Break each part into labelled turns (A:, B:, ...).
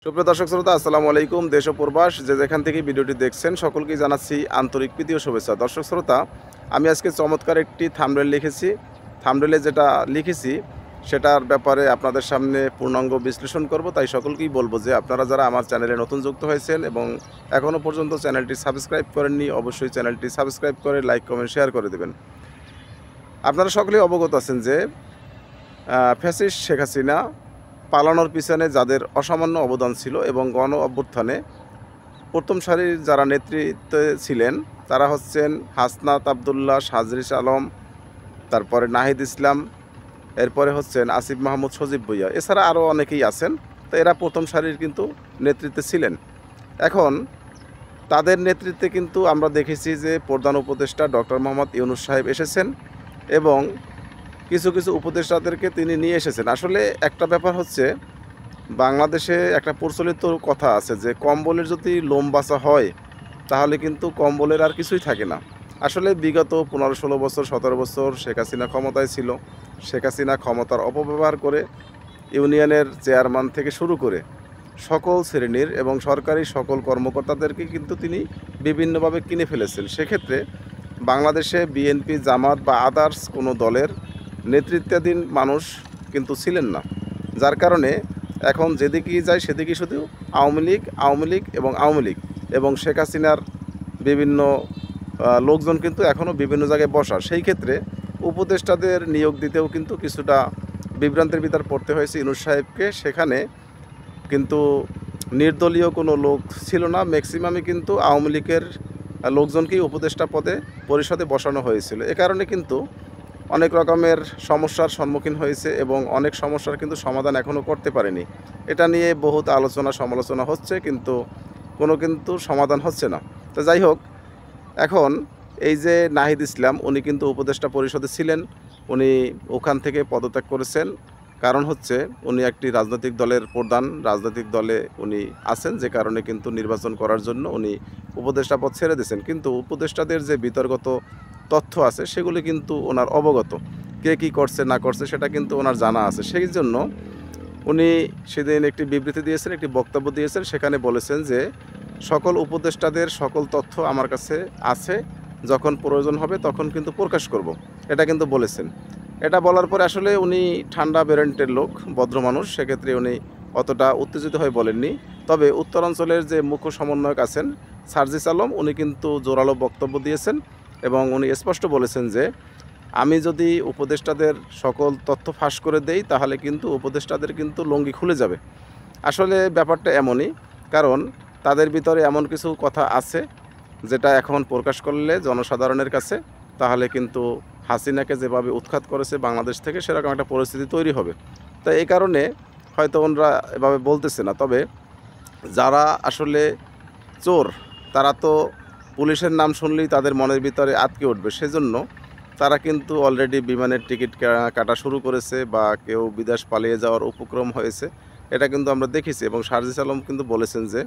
A: সুপ্রিয় দর্শক শ্রোতা, আসসালামু আলাইকুম। দেশ ও প্রবাস যে যেখান থেকে ভিডিওটি দেখছেন সকলকেই জানাচ্ছি আন্তরিক প্রীতি ও শুভেচ্ছা। দর্শক শ্রোতা, আমি আজকে চমৎকার একটি থাম্বনেল লিখেছি। থাম্বনেলে যেটা লিখেছি সেটার ব্যাপারে আপনাদের সামনে পূর্ণাঙ্গ বিশ্লেষণ করব। তাই সকলকেই বলবো যে আপনারা যারা আমার চ্যানেলে নতুন যুক্ত হয়েছেন এবং এখনও পর্যন্ত চ্যানেলটি সাবস্ক্রাইব করেননি, অবশ্যই চ্যানেলটি সাবস্ক্রাইব করে লাইক কমেন্ট শেয়ার করে দেবেন। আপনারা সকলেই অবগত আছেন যে ফ্যাসিস্ট শেখ হাসিনা পালানোর পিছনে যাদের অসামান্য অবদান ছিল এবং গণ অভ্যুত্থানে প্রথম সারির যারা নেতৃত্বে ছিলেন তারা হচ্ছেন হাসনাত আবদুল্লাহ, সাজরিস আলম, তারপরে নাহিদ ইসলাম, এরপরে হচ্ছেন আসিফ মাহমুদ, সজীব ভুইয়া, এছাড়া আরও অনেকেই আছেন। তো এরা প্রথম সারির কিন্তু নেতৃত্বে ছিলেন। এখন তাদের নেতৃত্বে কিন্তু আমরা দেখেছি যে প্রধান উপদেষ্টা ডক্টর মোহাম্মদ ইউনূস সাহেব এসেছেন এবং কিছু কিছু উপদেষ্টাদেরকে তিনি নিয়ে এসেছেন। আসলে একটা ব্যাপার হচ্ছে, বাংলাদেশে একটা প্রচলিত কথা আছে যে কম্বলের যদি লোম বাছা হয় তাহলে কিন্তু কম্বলের আর কিছুই থাকে না। আসলে বিগত 15-16 বছর 17 বছর শেখ হাসিনা ক্ষমতায় ছিল। শেখ হাসিনা ক্ষমতার অপব্যবহার করে ইউনিয়নের চেয়ারম্যান থেকে শুরু করে সকল শ্রেণীর এবং সরকারি সকল কর্মকর্তাদেরকে কিন্তু তিনি বিভিন্নভাবে কিনে ফেলেছেন। সেক্ষেত্রে বাংলাদেশে বিএনপি, জামাত বা আদার্স কোনো দলের নেতৃত্বাধীন মানুষ কিন্তু ছিলেন না, যার কারণে এখন যেদিকেই যায় সেদিকেই শুধু আওয়ামী লীগ, আওয়ামী লীগ এবং আওয়ামী লীগ এবং শেখ হাসিনার বিভিন্ন লোকজন কিন্তু এখনও বিভিন্ন জায়গায় বসা। সেই ক্ষেত্রে উপদেষ্টাদের নিয়োগ দিতেও কিন্তু কিছুটা বিভ্রান্তের ভিতর পড়তে হয়েছে ইউনূস সাহেবকে। সেখানে কিন্তু নির্দলীয় কোনো লোক ছিল না, ম্যাক্সিমামই কিন্তু আওয়ামী লীগের লোকজনকেই উপদেষ্টা পদে পরিষদে বসানো হয়েছিল। এ কারণে কিন্তু অনেক রকমের সমস্যার সম্মুখীন হয়েছে এবং অনেক সমস্যার কিন্তু সমাধান এখনও করতে পারেনি। এটা নিয়ে বহুত আলোচনা সমালোচনা হচ্ছে, কিন্তু কোনো সমাধান হচ্ছে না। তো যাই হোক, এখন এই যে নাহিদ ইসলাম, উনি কিন্তু উপদেষ্টা পরিষদে ছিলেন, উনি ওখান থেকে পদত্যাগ করেছেন। কারণ হচ্ছে উনি একটি রাজনৈতিক দলের প্রধান, রাজনৈতিক দলে উনি আছেন, যে কারণে কিন্তু নির্বাচন করার জন্য উনি উপদেষ্টা পদ ছেড়ে দিয়েছেন। কিন্তু উপদেষ্টাদের যে বিতর্কত তথ্য আছে সেগুলি কিন্তু ওনার অবগত, কে কী করছে না করছে সেটা কিন্তু ওনার জানা আছে। সেই জন্য উনি সেদিন একটি বিবৃতি দিয়েছেন, একটি বক্তব্য দিয়েছেন। সেখানে বলেছেন যে সকল উপদেষ্টাদের সকল তথ্য আমার কাছে আছে, যখন প্রয়োজন হবে তখন কিন্তু প্রকাশ করব, এটা কিন্তু বলেছেন। এটা বলার পরে আসলে উনি ঠান্ডা বেরেন্টের লোক, ভদ্র মানুষ, সেক্ষেত্রে উনি অতটা উত্তেজিত হয়ে বলেননি। তবে উত্তরাঞ্চলের যে মুখ্য সমন্বয়ক আছেন সার্জিস আলম, উনি কিন্তু জোরালো বক্তব্য দিয়েছেন এবং উনি স্পষ্ট বলেছেন যে আমি যদি উপদেষ্টাদের সকল তথ্য ফাঁস করে দেই তাহলে কিন্তু উপদেষ্টাদের কিন্তু লঙ্গি খুলে যাবে। আসলে ব্যাপারটা এমনই, কারণ তাদের ভিতরে এমন কিছু কথা আছে যেটা এখন প্রকাশ করলে জনসাধারণের কাছে তাহলে কিন্তু হাসিনাকে যেভাবে উৎখাত করেছে বাংলাদেশ থেকে সেরকম একটা পরিস্থিতি তৈরি হবে। তাই এই কারণে হয়তো ওনারা এভাবে বলতেছে না। তবে যারা আসলে চোর, তারা তো পুলিশের নাম শুনলেই তাদের মনের ভিতরে আটকে উঠবে। সেজন্য তারা কিন্তু অলরেডি বিমানের টিকিট কাটা শুরু করেছে বা কেউ বিদেশ পালিয়ে যাওয়ার উপক্রম হয়েছে। এটা কিন্তু আমরা দেখেছি এবং সার্জিস আলম কিন্তু বলেছেন যে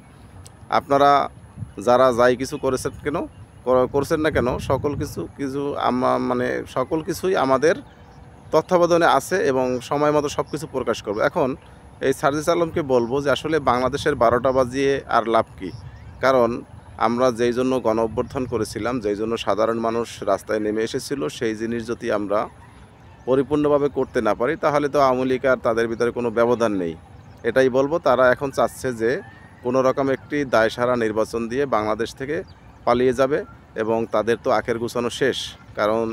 A: আপনারা যারা যাই কিছু করছেন না কেন সকল কিছু মানে সকল কিছুই আমাদের তত্ত্বাবধানে আছে এবং সময় মতো সব কিছু প্রকাশ করব। এখন এই সার্জিস আলমকে বলবো যে আসলে বাংলাদেশের 12টা বাজিয়ে আর লাভ কী? কারণ আমরা যেই জন্য গণ অভ্যুত্থান করেছিলাম, যেই জন্য সাধারণ মানুষ রাস্তায় নেমে এসেছিল, সেই জিনিস যদি আমরা পরিপূর্ণভাবে করতে না পারি তাহলে তো আওয়ামী লীগ আর তাদের ভিতরে কোনো ব্যবধান নেই। এটাই বলবো। তারা এখন চাচ্ছে যে কোনো রকম একটি দায়সারা নির্বাচন দিয়ে বাংলাদেশ থেকে পালিয়ে যাবে এবং তাদের তো আখের গুছানো শেষ। কারণ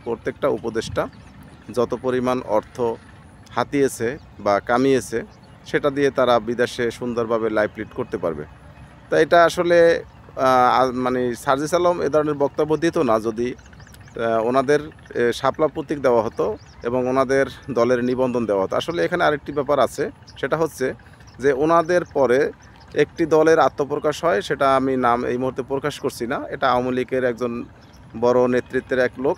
A: প্রত্যেকটা উপদেষ্টা যত পরিমাণ অর্থ হাতিয়েছে বা কামিয়েছে সেটা দিয়ে তারা বিদেশে সুন্দরভাবে লাইফ লিড করতে পারবে। তা এটা আসলে মানে সার্জিস আলম এ ধরনের বক্তব্য দিত না যদি ওনাদের শাপলা প্রতীক দেওয়া হতো এবং ওনাদের দলের নিবন্ধন দেওয়া হতো। আসলে এখানে আরেকটি ব্যাপার আছে, সেটা হচ্ছে যে ওনাদের পরে একটি দলের আত্মপ্রকাশ হয়, সেটা আমি নাম এই মুহূর্তে প্রকাশ করছি না। এটা আওয়ামী লীগের একজন বড় নেতৃত্বের এক লোক,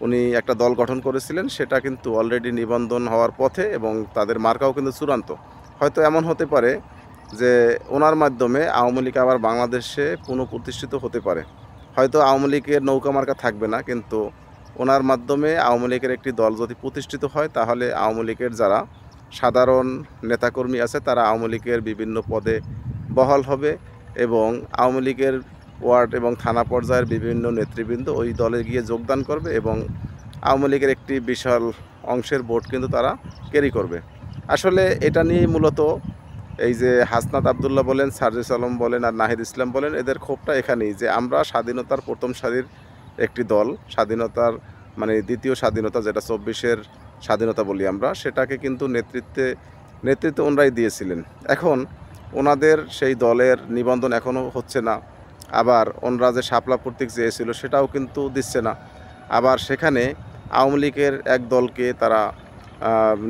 A: উনি একটা দল গঠন করেছিলেন, সেটা কিন্তু অলরেডি নিবন্ধন হওয়ার পথে এবং তাদের মার্কাও কিন্তু চূড়ান্ত। হয়তো এমন হতে পারে যে ওনার মাধ্যমে আওয়ামী লীগ আবার বাংলাদেশে পুনঃপ্রতিষ্ঠিত হতে পারে। হয়তো আওয়ামী লীগের নৌকা মার্কা থাকবে না, কিন্তু ওনার মাধ্যমে আওয়ামী লীগের একটি দল যদি প্রতিষ্ঠিত হয় তাহলে আওয়ামী লীগের যারা সাধারণ নেতাকর্মী আছে তারা আওয়ামী লীগের বিভিন্ন পদে বহাল হবে এবং আওয়ামী লীগের ওয়ার্ড এবং থানা পর্যায়ের বিভিন্ন নেতৃবৃন্দ ওই দলে গিয়ে যোগদান করবে এবং আওয়ামী লীগের একটি বিশাল অংশের ভোট কিন্তু তারা ক্যারি করবে। আসলে এটা নিয়েই মূলত এই যে হাসনাত আবদুল্লাহ বলেন, সার্জিস আলম বলেন আর নাহিদ ইসলাম বলেন, এদের ক্ষোভটা এখানেই যে আমরা স্বাধীনতার প্রথম সারির একটি দল, স্বাধীনতার মানে দ্বিতীয় স্বাধীনতা যেটা 24-এর স্বাধীনতা বলি আমরা, সেটাকে কিন্তু নেতৃত্ব ওনারাই দিয়েছিলেন। এখন ওনাদের সেই দলের নিবন্ধন এখনও হচ্ছে না, আবার ওনারা যে শাপলা প্রতীক চেয়েছিল সেটাও কিন্তু দিচ্ছে না, আবার সেখানে আওয়ামী লীগের এক দলকে তারা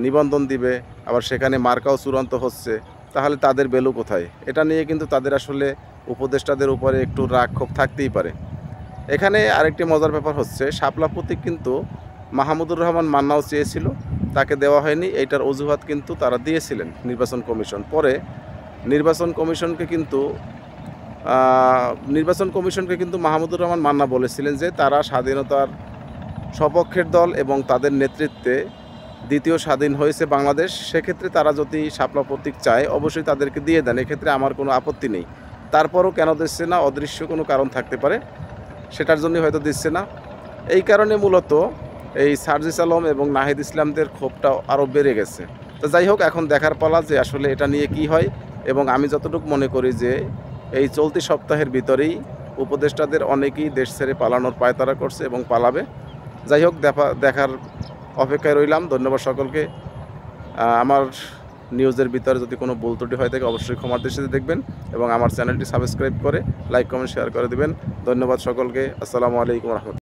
A: নিবন্ধন দিবে, আবার সেখানে মার্কাও চূড়ান্ত হচ্ছে, তাহলে তাদের ভ্যালু কোথায়? এটা নিয়ে কিন্তু তাদের আসলে উপদেষ্টাদের উপরে একটু রাগ ক্ষোভ থাকতেই পারে। এখানে আরেকটি মজার ব্যাপার হচ্ছে শাপলা প্রতীক কিন্তু মাহমুদুর রহমান মান্নাও চেয়েছিল, তাকে দেওয়া হয়নি। এইটার অজুহাত কিন্তু তারা দিয়েছিলেন নির্বাচন কমিশন। পরে নির্বাচন কমিশনকে কিন্তু মাহমুদুর রহমান মান্না বলেছিলেন যে তারা স্বাধীনতার সপক্ষের দল এবং তাদের নেতৃত্বে দ্বিতীয় স্বাধীন হয়েছে বাংলাদেশ, সেক্ষেত্রে তারা যদি শাপলা প্রতীক চায় অবশ্যই তাদেরকে দিয়ে দেন, এক্ষেত্রে আমার কোনো আপত্তি নেই। তারপরও কেন দিচ্ছে না? অদৃশ্য কোনো কারণ থাকতে পারে, সেটার জন্যই হয়তো দিচ্ছে না। এই কারণে মূলত এই সার্জিস আলম এবং নাহিদ ইসলামদের ক্ষোভটা আরও বেড়ে গেছে। তো যাই হোক, এখন দেখার পালা যে আসলে এটা নিয়ে কি হয়, এবং আমি যতটুকু মনে করি যে এই চলতি সপ্তাহের ভিতরেই উপদেষ্টাদের অনেকেই দেশ ছেড়ে পালানোর পায়তারা করছে এবং পালাবে। যাই হোক, দেখার অপেক্ষায় রইলাম। ধন্যবাদ সকলকে। আমার নিউজের ভিতরে যদি কোনো ভুল ত্রুটি হয়ে থাকে অবশ্যই ক্ষমার দৃষ্টিতে দেখবেন এবং আমার চ্যানেলটি সাবস্ক্রাইব করে লাইক কমেন্ট শেয়ার করে দেবেন। ধন্যবাদ সকলকে। আসসালামু আলাইকুম রহমতুল্লাহ।